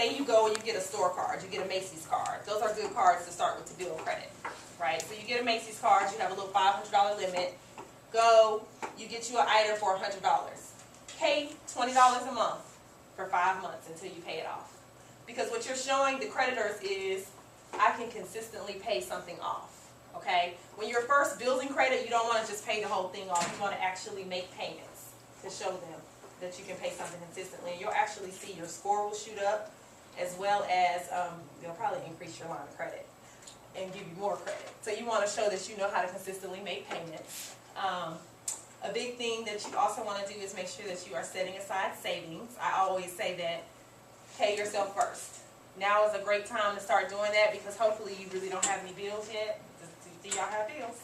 say you go and you get a store card, you get a Macy's card. Those are good cards to start with to build credit, right? So you get a Macy's card, you have a little $500 limit. Go, you get you an item for $100. Pay $20 a month for 5 months until you pay it off. Because what you're showing the creditors is, I can consistently pay something off. Okay? When you're first building credit, you don't want to just pay the whole thing off. You want to actually make payments to show them that you can pay something consistently. And you'll actually see your score will shoot up, as well as they'll probably increase your line of credit and give you more credit. So you want to show that you know how to consistently make payments. A big thing that you also want to do is make sure that you are setting aside savings. I always say that pay yourself first. Now is a great time to start doing that because hopefully you really don't have any bills yet. Do y'all have bills?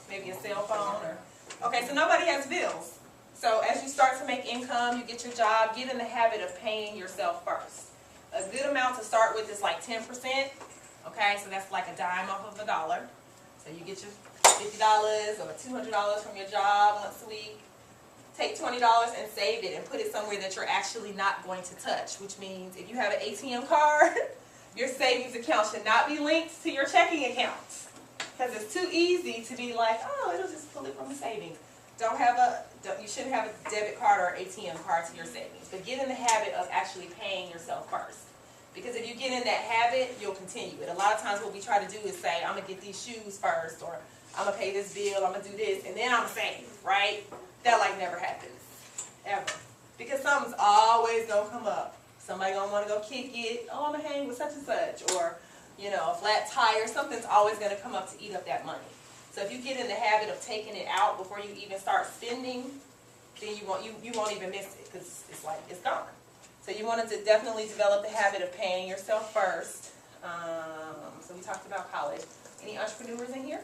Maybe a cell phone or... Okay, so nobody has bills. So as you start to make income, you get your job, get in the habit of paying yourself first. A good amount to start with is like 10%. Okay, so that's like a dime off of $1. So you get your $50 or $200 from your job once a week. Take $20 and save it and put it somewhere that you're actually not going to touch, which means if you have an ATM card, your savings account should not be linked to your checking account. Because it's too easy to be like, oh, it'll just pull it from the savings. You shouldn't have a debit card or ATM card to your savings. But get in the habit of actually paying yourself first. Because if you get in that habit, you'll continue it. A lot of times what we try to do is say, I'm going to get these shoes first, or I'm going to pay this bill, I'm going to do this, and then I'm going to save, right? That like never happens, ever. Because something's always going to come up. Somebody going to want to go kick it. Oh, I'm going to hang with such and such. Or, you know, a flat tire. Something's always going to come up to eat up that money. So if you get in the habit of taking it out before you even start spending, then you won't even miss it because it's like it's gone. So you wanted to definitely develop the habit of paying yourself first. So we talked about college. Any entrepreneurs in here?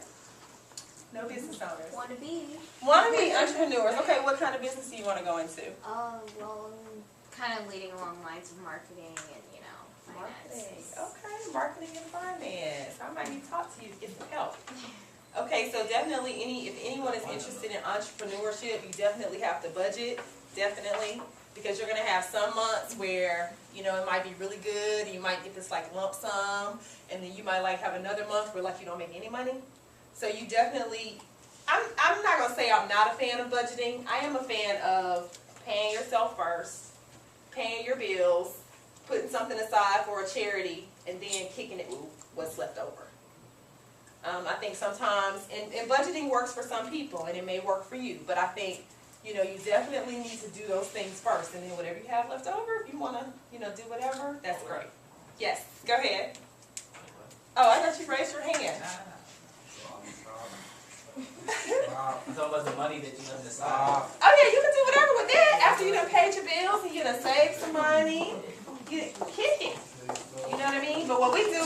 No business owners? Wannabe entrepreneurs. Okay, what kind of business do you want to go into? Well, kind of leading along lines of marketing and, you know, finance. Okay, marketing and finance. I might need to talk to you to get some help. Okay, so definitely if anyone is interested in entrepreneurship, you definitely have to budget, definitely, because you're going to have some months where, you know, it might be really good, you might get this like lump sum, and then you might like have another month where like you don't make any money. So you definitely, I'm not going to say I'm not a fan of budgeting. I am a fan of paying yourself first, paying your bills, putting something aside for a charity, and then kicking it with what's left over. I think sometimes, and budgeting works for some people, and it may work for you, but I think, you know, you definitely need to do those things first, and then whatever you have left over, if you want to, you know, do whatever, that's great. Yes, go ahead. Oh, I thought you raised your hand. I'm talking about the money that you have aside. Oh yeah, you can do whatever with that. After you done paid your bills and you done saved some money, you kick it. You know what I mean? But what we do